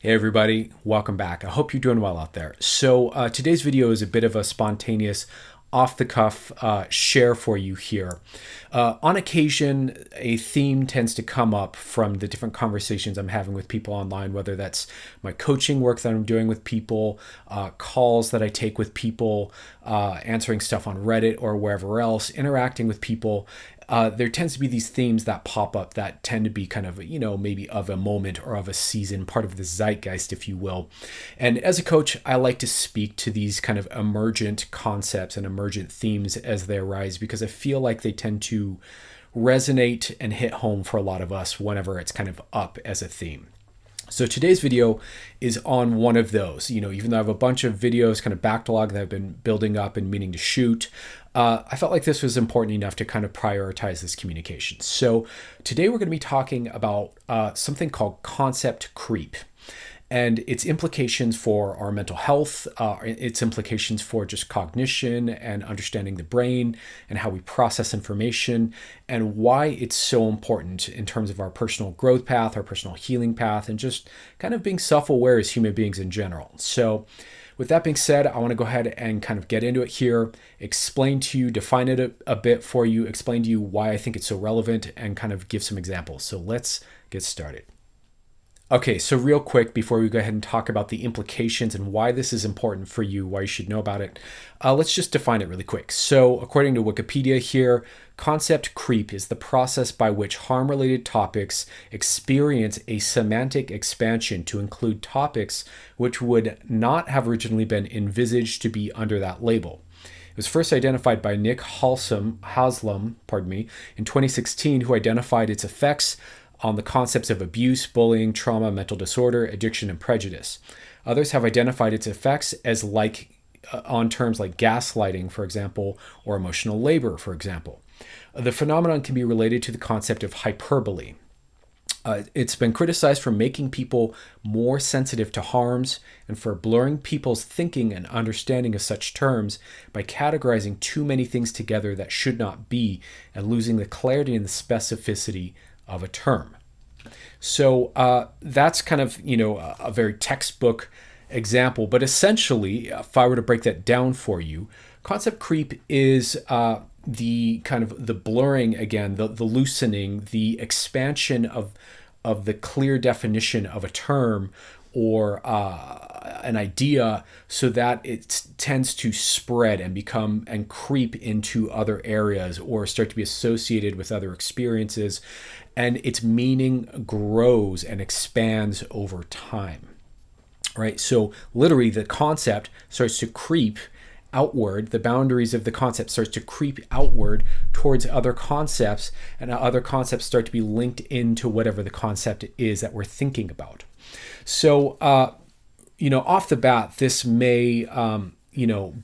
Hey everybody, welcome back. I hope you're doing well out there. So today's video is a bit of a spontaneous, off-the-cuff share for you here. On occasion, a theme tends to come up from the different conversations I'm having with people online, whether that's my coaching work that I'm doing with people, calls that I take with people, answering stuff on Reddit or wherever else, interacting with people. There tends to be these themes that pop up that tend to be kind of, maybe of a moment or of a season, part of the zeitgeist, if you will. And as a coach, I like to speak to these kind of emergent concepts and emergent themes as they arise because I feel like they tend to resonate and hit home for a lot of us whenever it's kind of up as a theme. So today's video is on one of those. Even though I have a bunch of videos kind of backlog that I've been building up and meaning to shoot, I felt like this was important enough to kind of prioritize this communication. So today we're going to be talking about something called concept creep and its implications for our mental health, its implications for just cognition and understanding the brain and how we process information, and why it's so important in terms of our personal growth path, our personal healing path, and just kind of being self-aware as human beings in general. So with that being said, I want to go ahead and kind of get into it here, explain to you, define it a bit for you, explain to you why I think it's so relevant, and kind of give some examples. So let's get started. Okay, so real quick, before we go ahead and talk about the implications and why this is important for you, why you should know about it, let's just define it really quick. So according to Wikipedia here, concept creep is the process by which harm-related topics experience a semantic expansion to include topics which would not have originally been envisaged to be under that label. It was first identified by Nick Haslam, in 2016, who identified its effects on the concepts of abuse, bullying, trauma, mental disorder, addiction, and prejudice. Others have identified its effects as on terms like gaslighting, for example, or emotional labor, for example. The phenomenon can be related to the concept of hyperbole. It's been criticized for making people more sensitive to harms and for blurring people's thinking and understanding of such terms by categorizing too many things together that should not be and losing the clarity and the specificity of a term. So that's kind of, a very textbook example, but essentially, if I were to break that down for you, concept creep is the kind of the blurring again, the loosening, the expansion of the clear definition of a term or an idea so that it tends to spread and become and creep into other areas or start to be associated with other experiences, and its meaning grows and expands over time. Right? So literally the concept starts to creep outward, the boundaries of the concept starts to creep outward towards other concepts, and other concepts start to be linked into whatever the concept is that we're thinking about. So, off the bat, this may,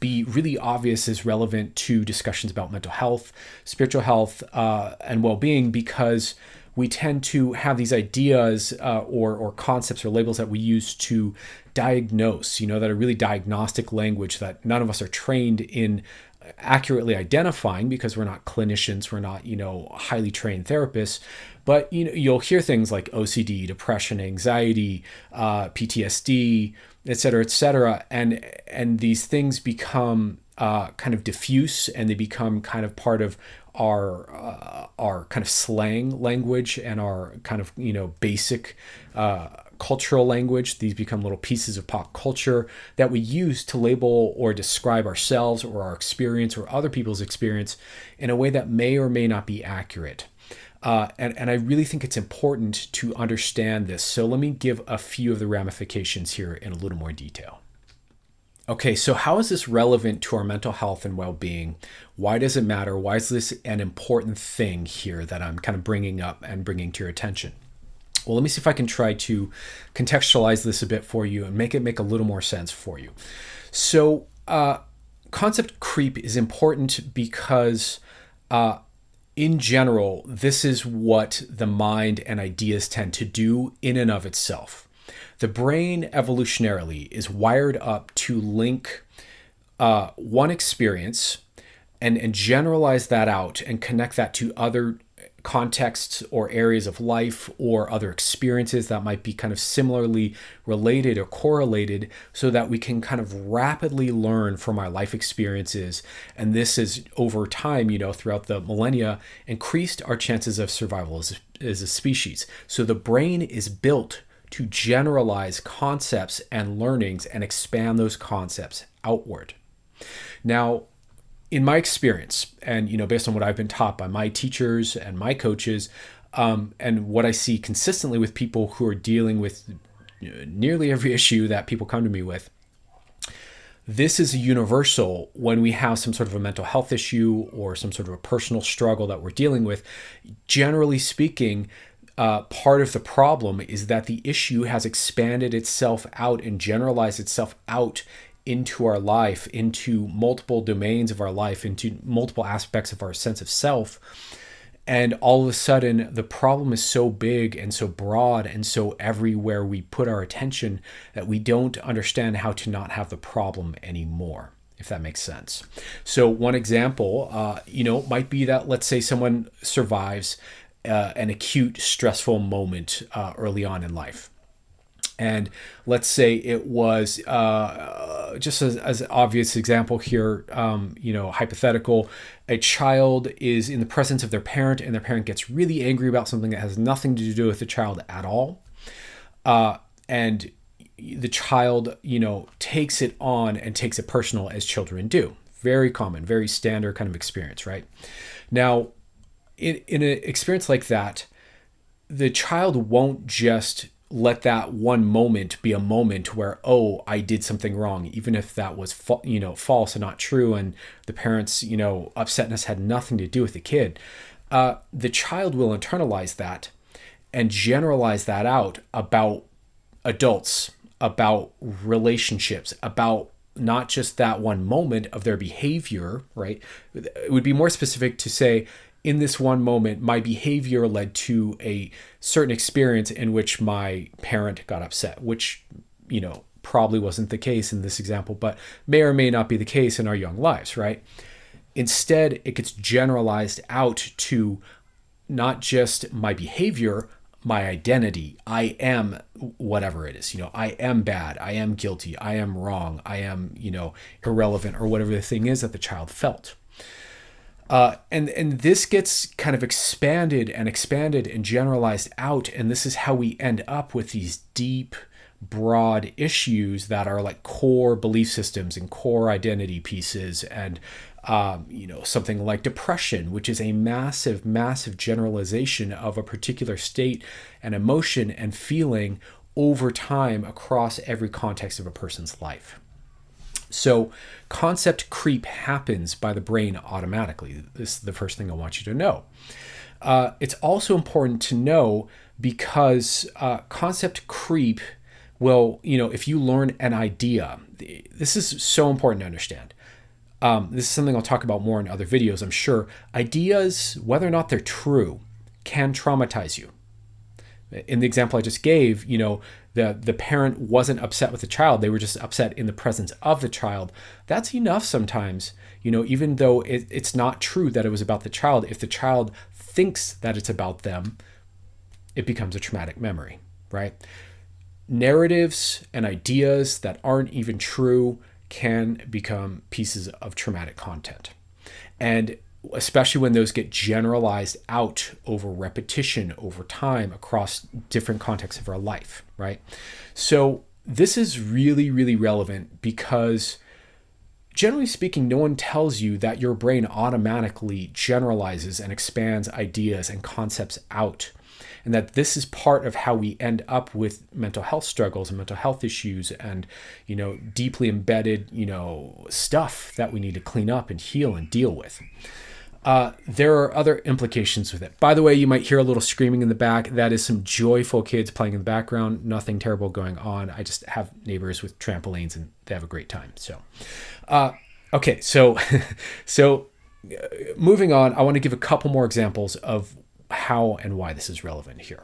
be really obvious as relevant to discussions about mental health, spiritual health, and well-being, because we tend to have these ideas or concepts or labels that we use to diagnose, that are really diagnostic language that none of us are trained in accurately identifying because we're not clinicians, we're not, highly trained therapists. But, you'll hear things like OCD, depression, anxiety, PTSD, et cetera, and these things become kind of diffuse, and they become kind of part of our kind of slang language and our kind of, basic cultural language. These become little pieces of pop culture that we use to label or describe ourselves or our experience or other people's experience in a way that may or may not be accurate. And I really think it's important to understand this. So let me give a few of the ramifications here in a little more detail. Okay, so how is this relevant to our mental health and well-being? Why does it matter? Why is this an important thing here that I'm kind of bringing up and bringing to your attention? Well, let me see if I can try to contextualize this a bit for you and make it make a little more sense for you. So concept creep is important because in general, this is what the mind and ideas tend to do in and of itself. The brain evolutionarily is wired up to link one experience and generalize that out and connect that to other contexts or areas of life or other experiences that might be kind of similarly related or correlated, so that we can kind of rapidly learn from our life experiences. And this is over time, throughout the millennia, increased our chances of survival as a species. So the brain is built to generalize concepts and learnings and expand those concepts outward. Now, in my experience, and based on what I've been taught by my teachers and my coaches, and what I see consistently with people who are dealing with nearly every issue that people come to me with, this is universal when we have some sort of a mental health issue or some sort of a personal struggle that we're dealing with. Generally speaking, part of the problem is that the issue has expanded itself out and generalized itself out into our life, into multiple domains of our life, into multiple aspects of our sense of self. And all of a sudden, the problem is so big and so broad and so everywhere we put our attention that we don't understand how to not have the problem anymore, if that makes sense. So one example, might be that, let's say someone survives an acute stressful moment early on in life. And let's say it was, just as an obvious example here, hypothetical, a child is in the presence of their parent and their parent gets really angry about something that has nothing to do with the child at all. And the child, takes it on and takes it personal, as children do. Very common, very standard kind of experience, right? Now, in an experience like that, the child won't just let that one moment be a moment where, oh, I did something wrong, even if that was false and not true, and the parents' upsetness had nothing to do with the kid. The child will internalize that and generalize that out about adults, about relationships, about not just that one moment of their behavior, right? It would be more specific to say, in this one moment, my behavior led to a certain experience in which my parent got upset, which, probably wasn't the case in this example, but may or may not be the case in our young lives, right? Instead, it gets generalized out to not just my behavior, my identity. I am whatever it is. I am bad. I am guilty. I am wrong. I am, irrelevant, or whatever the thing is that the child felt. And this gets kind of expanded and generalized out. And this is how we end up with these deep, broad issues that are like core belief systems and core identity pieces. And, something like depression, which is a massive, massive generalization of a particular state and emotion and feeling over time across every context of a person's life. So concept creep happens by the brain automatically. This is the first thing I want you to know. It's also important to know because concept creep will, if you learn an idea, this is so important to understand. This is something I'll talk about more in other videos, I'm sure. Ideas, whether or not they're true, can traumatize you. In the example I just gave, the parent wasn't upset with the child. They were just upset in the presence of the child. That's enough sometimes, even though it's not true that it was about the child. If the child thinks that it's about them, it becomes a traumatic memory, right? Narratives and ideas that aren't even true can become pieces of traumatic content. And especially when those get generalized out over repetition, over time, across different contexts of our life, right? So this is really, really relevant because generally speaking, no one tells you that your brain automatically generalizes and expands ideas and concepts out, and that this is part of how we end up with mental health struggles and mental health issues and, deeply embedded, stuff that we need to clean up and heal and deal with. There are other implications with it. By the way, you might hear a little screaming in the back. That is some joyful kids playing in the background. Nothing terrible going on. I just have neighbors with trampolines and they have a great time. So, okay. So moving on, I want to give a couple more examples of how and why this is relevant here.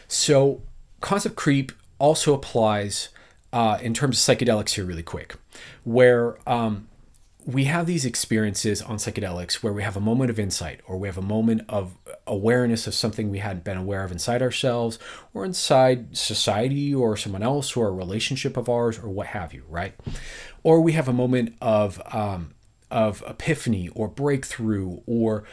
So concept creep also applies in terms of psychedelics here really quick, where we have these experiences on psychedelics where we have a moment of insight, or we have a moment of awareness of something we hadn't been aware of inside ourselves or inside society or someone else or a relationship of ours or what have you, right? Or we have a moment of epiphany or breakthrough, or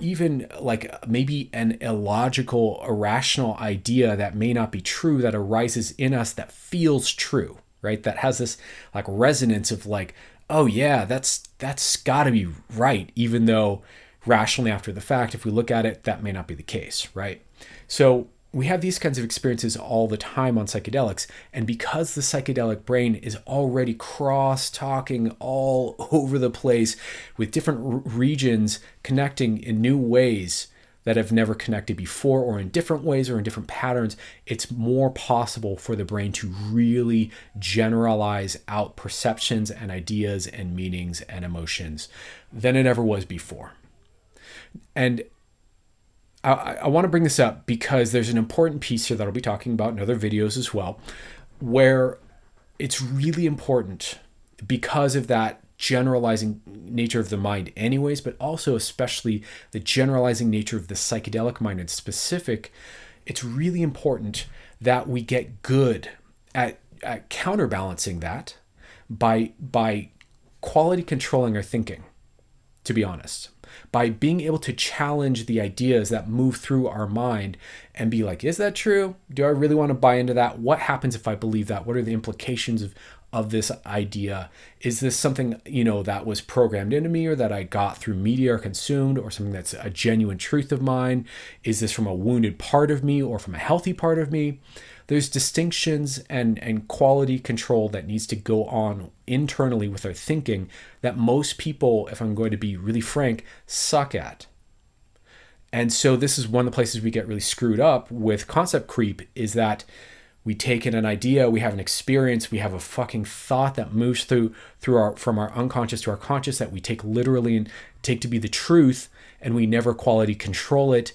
even like maybe an illogical, irrational idea that may not be true that arises in us that feels true, right? That has this like resonance of like, oh yeah, that's got to be right, even though rationally after the fact, if we look at it, that may not be the case, right? So we have these kinds of experiences all the time on psychedelics, and because the psychedelic brain is already cross-talking all over the place with different regions connecting in new ways that have never connected before, or in different ways or in different patterns, it's more possible for the brain to really generalize out perceptions and ideas and meanings and emotions than it ever was before. And I want to bring this up because there's an important piece here that I'll be talking about in other videos as well, where it's really important because of that generalizing nature of the mind anyways, but also especially the generalizing nature of the psychedelic mind in specific. It's really important that we get good at counterbalancing that by quality controlling our thinking, to be honest. By being able to challenge the ideas that move through our mind and be like, is that true? Do I really want to buy into that? What happens if I believe that? What are the implications of this idea? Is this something, that was programmed into me or that I got through media or consumed, or something that's a genuine truth of mine? Is this from a wounded part of me or from a healthy part of me? There's distinctions and quality control that needs to go on internally with our thinking that most people, if I'm going to be really frank, suck at. And so this is one of the places we get really screwed up with concept creep, is that we take in an idea, we have an experience, we have a fucking thought that moves from our unconscious to our conscious that we take literally and take to be the truth, and we never quality control it.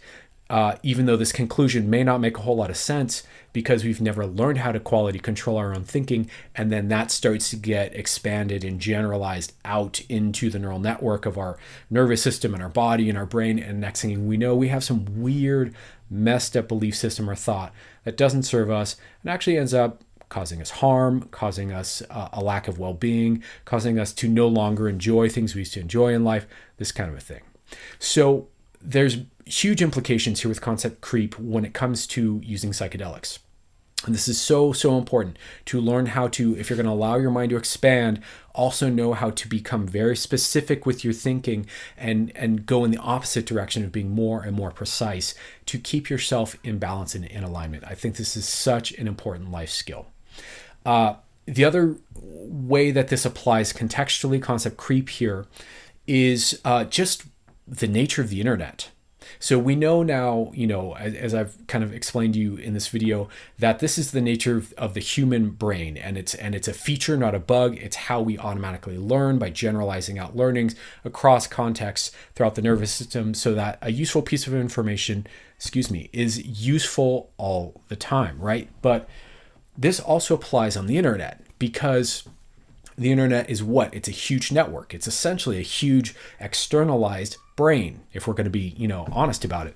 Even though this conclusion may not make a whole lot of sense because we've never learned how to quality control our own thinking, and then that starts to get expanded and generalized out into the neural network of our nervous system and our body and our brain, and next thing we know, we have some weird, messed up belief system or thought that doesn't serve us and actually ends up causing us harm, causing us a lack of well-being, causing us to no longer enjoy things we used to enjoy in life, this kind of a thing. So there's huge implications here with concept creep when it comes to using psychedelics. And this is so important to learn how to, if you're going to allow your mind to expand, also know how to become very specific with your thinking and go in the opposite direction of being more and more precise to keep yourself in balance and in alignment. I think this is such an important life skill. The other way that this applies contextually, concept creep here, is just the nature of the internet. So we know now, as I've kind of explained to you in this video, that this is the nature of the human brain, and it's a feature, not a bug. It's how we automatically learn, by generalizing out learnings across contexts throughout the nervous system, so that a useful piece of information, is useful all the time, right? But this also applies on the internet, because the internet is what? It's a huge network. It's essentially a huge externalized brain, if we're going to be, honest about it.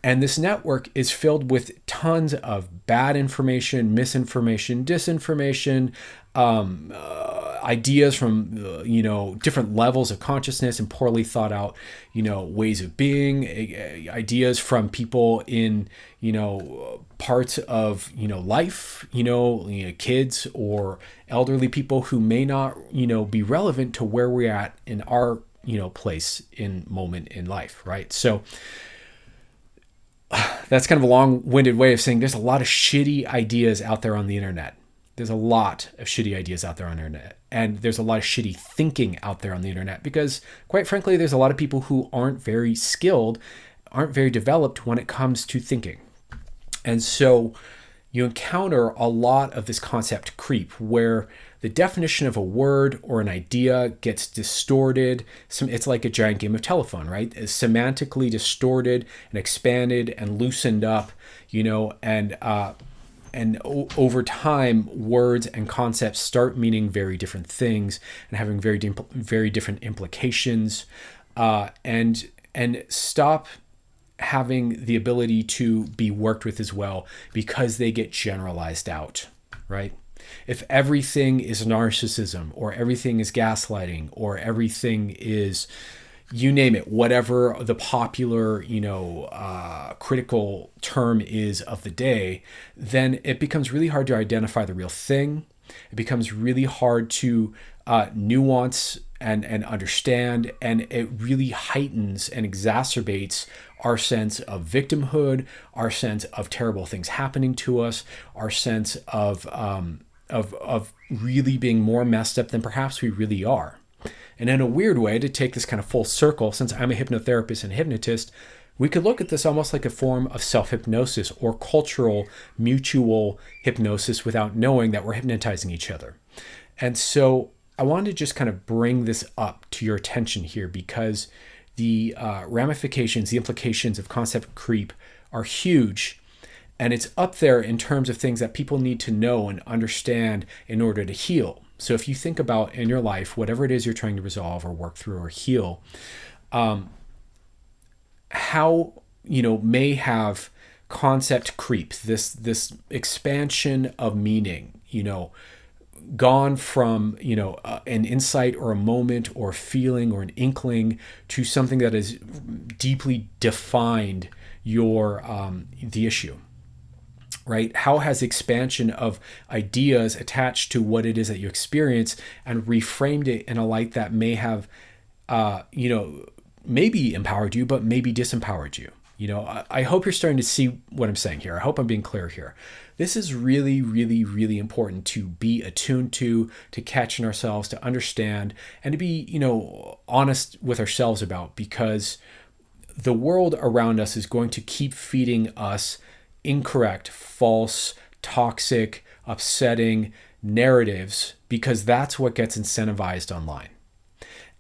And this network is filled with tons of bad information, misinformation, disinformation, ideas from, different levels of consciousness and poorly thought out, ways of being, ideas from people in, parts of, life, kids or elderly people who may not, be relevant to where we're at in our, place in moment in life, right? So that's kind of a long-winded way of saying there's a lot of shitty ideas out there on the internet. There's a lot of shitty ideas out there on the internet. And there's a lot of shitty thinking out there on the internet because, quite frankly, there's a lot of people who aren't very skilled, aren't very developed when it comes to thinking. And so you encounter a lot of this concept creep where the definition of a word or an idea gets distorted. It's like a giant game of telephone, right? It's semantically distorted and expanded and loosened up, and over time, words and concepts start meaning very different things and having very different implications, and stop having the ability to be worked with as well because they get generalized out, right? If everything is narcissism, or everything is gaslighting, or everything is, you name it, whatever the popular, critical term is of the day, then it becomes really hard to identify the real thing. It becomes really hard to nuance and understand, and it really heightens and exacerbates our sense of victimhood, our sense of terrible things happening to us, our sense of really being more messed up than perhaps we really are. And in a weird way, to take this kind of full circle, since I'm a hypnotherapist and hypnotist, we could look at this almost like a form of self-hypnosis or cultural mutual hypnosis without knowing that we're hypnotizing each other. And so I wanted to just kind of bring this up to your attention here, because the ramifications, the implications of concept creep are huge. And it's up there in terms of things that people need to know and understand in order to heal. So if you think about in your life, whatever it is you're trying to resolve or work through or heal, how, may have concept creep, this expansion of meaning, gone from, an insight or a moment or feeling or an inkling to something that has deeply defined the issue. Right? How has expansion of ideas attached to what it is that you experience and reframed it in a light that may have, maybe empowered you, but maybe disempowered you? I hope you're starting to see what I'm saying here. I hope I'm being clear here. This is really, really, really important to be attuned to catch in ourselves, to understand, and to be, honest with ourselves about, because the world around us is going to keep feeding us incorrect, false, toxic, upsetting narratives, because that's what gets incentivized online.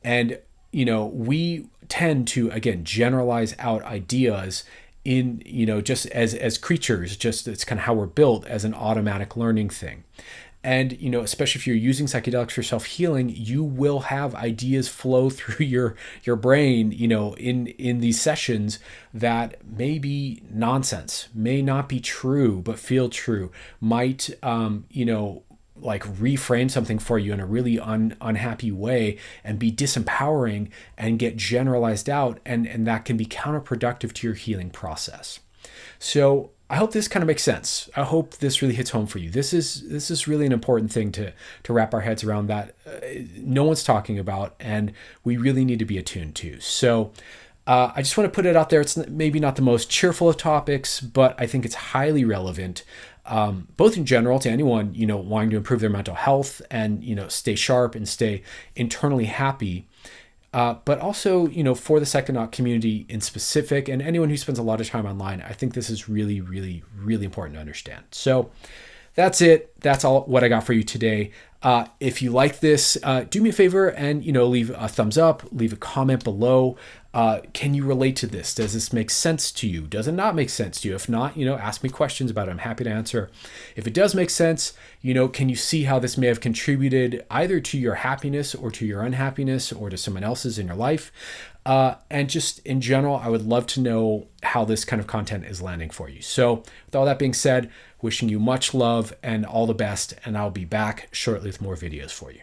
And, we tend to, again, generalize out ideas in, just as creatures, just it's kind of how we're built as an automatic learning thing. And, especially if you're using psychedelics for self-healing, you will have ideas flow through your brain, in these sessions that may be nonsense, may not be true, but feel true, might, like reframe something for you in a really unhappy way and be disempowering and get generalized out. And that can be counterproductive to your healing process. So I hope this kind of makes sense. I hope this really hits home for you. This is really an important thing to wrap our heads around, that no one's talking about, and we really need to be attuned to. So I just want to put it out there. It's maybe not the most cheerful of topics, but I think it's highly relevant, both in general to anyone, wanting to improve their mental health and, stay sharp and stay internally happy. But also, for the Psychonaut community in specific, and anyone who spends a lot of time online, I think this is really, really, really important to understand. So that's it. That's all what I got for you today. If you like this, do me a favor and, leave a thumbs up, leave a comment below. Can you relate to this? Does this make sense to you? Does it not make sense to you? If not, ask me questions about it. I'm happy to answer. If it does make sense, can you see how this may have contributed either to your happiness or to your unhappiness or to someone else's in your life? And just in general, I would love to know how this kind of content is landing for you. So with all that being said, wishing you much love and all the best, and I'll be back shortly with more videos for you.